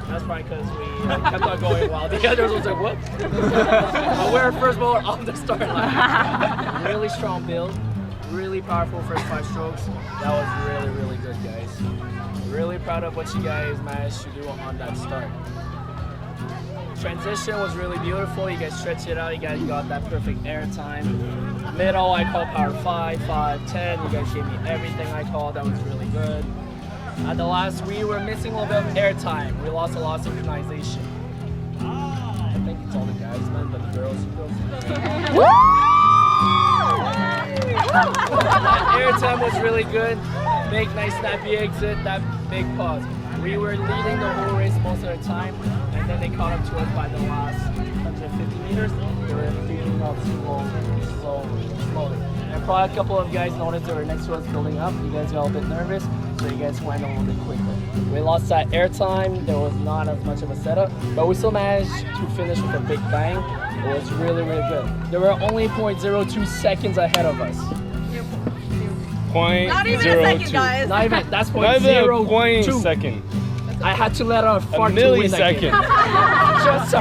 That's probably because we kept on going while the others was like, what? But we're first mower on the start line. Really strong build, really powerful first 5 strokes. That was really, really good, guys. Really proud of what you guys managed to do on that start. Transition was really beautiful. You guys stretched it out. You guys got that perfect air time. Middle, I called power 5, 5, 10. You guys gave me everything I called. That was really good. At the last, we were missing a little bit of air time. We lost a lot of synchronization. I think it's all the guys, man, but the girls. That air time was really good. Big, nice, snappy exit. That big pause. We were leading the whole race most of the time, and then they caught up to us by the last 150 meters. They were speeding up slowly. And probably a couple of guys noticed they were next to us building up. You guys got a bit nervous, so you guys went a little bit quicker. We lost that air time. There was not as much of a setup, but we still managed to finish with a big bang. It was really, really good. There were only 0.02 seconds ahead of us. Not even a second, guys. Not even, that's Not even a 0.02 second. I had to let out a fart to win that game. Millisecond. Just a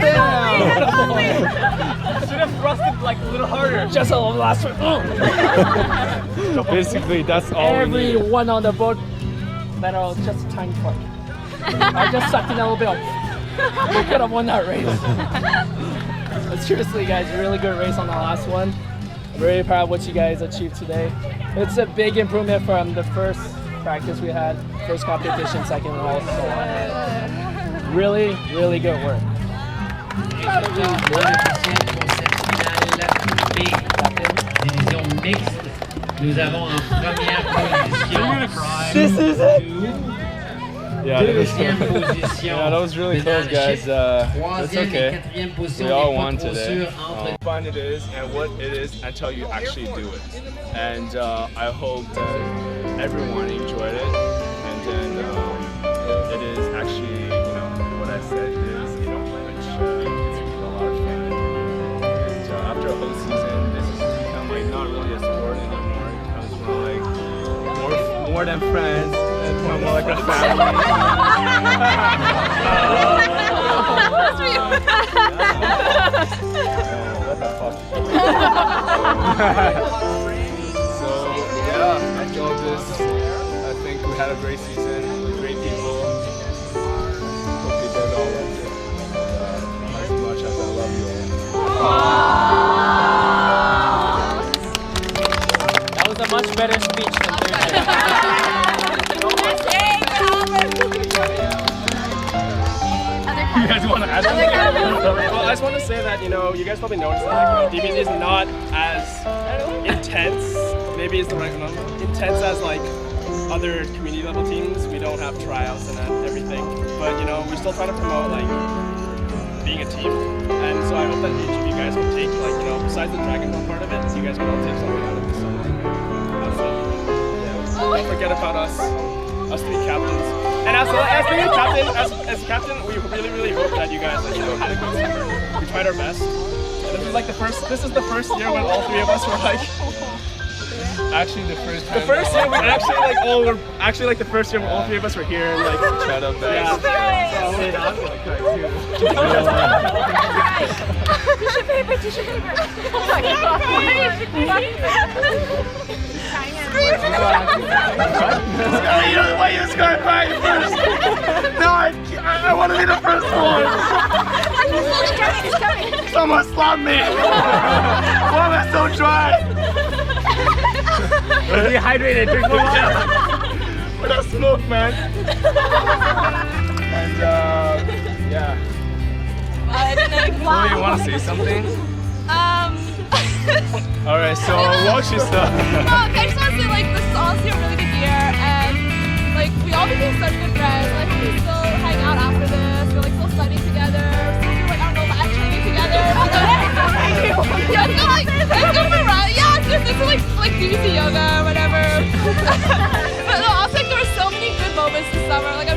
should have thrusted like a little harder. Just a little last one. So basically, that's all we need. Everyone on the boat let out just a tiny fart. I just sucked in a little bit. We could have won that race. But seriously, guys, really good race on the last one. I'm really proud of what you guys achieved today. It's a big improvement from the first practice we had, first competition, second race, so on. Really, really good work. Division mixte. Nous avons en première position This is it. Yeah, deuxième position. Yeah, that was really close, guys. It's Troisième et okay. quatrième position. We all n'est pas won trop today. sûr entre How fun it is and what it is until you actually do it. And I hope that everyone enjoyed it. And then it is actually, you know, what I said is, you know, which it's a lot of fun. And after a whole season, this has become like not really a sport anymore. It becomes more like more than friends. It's more like a family. What the fuck? So yeah, I enjoyed this. I think we had a great season, great people. Hope you guys all loved it. As much as I love you all. That was a much better speech than Thursday. You guys want to add something? Well, I just want to say that, you know, you guys probably noticed that DBZ is not as intense, maybe is the right number, intense as like other community level teams. We don't have tryouts and everything, but you know, we still try to promote like being a team. And so I hope that each of you guys can take, like, you know, besides the Dragon Ball part of it, you guys can all take something out of this summer. That's it. Yeah. Don't forget about us 3 captains. And as being a captain, as captain, we really, really hope that you guys, like, you know, had a good summer. We tried our best. And this is the first year when all 3 of us were like, Actually, the first time. the first year we actually like the first year when all 3 of us were here and like Tried our best. yeah. Tissue paper. Oh my God. Why you just going crying first? No, I want to be the first one. It's coming. Someone stop me. Why am I so dry? We're dehydrated, drink more water. What that smoke, man. And yeah. Oh, you want to say something? Alright, so watch your stuff. No, I just want to say, like, this is honestly a really good year, and like we all became such good friends. Like we still hang out after this. We're like still studying together. Still do like I don't know, live training together. Yeah, it's like it's going around. Yeah, it's just like DBZ yoga or whatever. But no, I was like there were so many good moments this summer. Like I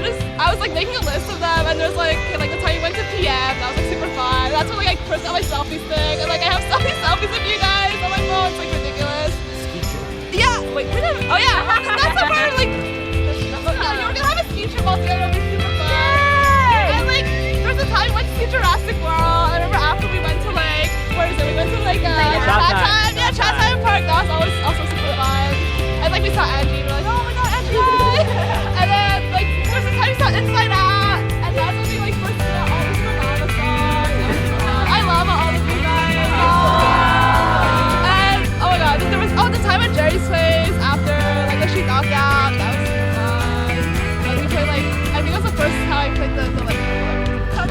was like making a list of them, and there's like the time we went to PM. That was like super fun. That's when like I first got my selfie stick, and like I have so many selfies with you guys on my phone. It's like ridiculous. Yeah, wait, we're never. Oh yeah, that's the part like. Yeah, we're gonna have a ski trip all together. It'll be super fun.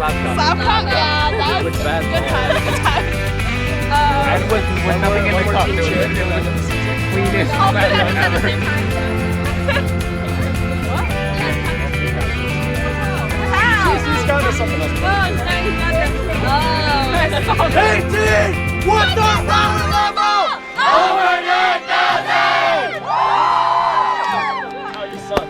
Slap cup. Slap cup, yeah, that was With bad good times, good times. And with nothing in the cup. It was literally the cleanest All slap put cup it at the ever. same time. What? How? He's got into something else. Oh, nice, got it. Oh, Hey, team! What's our power level? Over 9,000! Oh, you suck.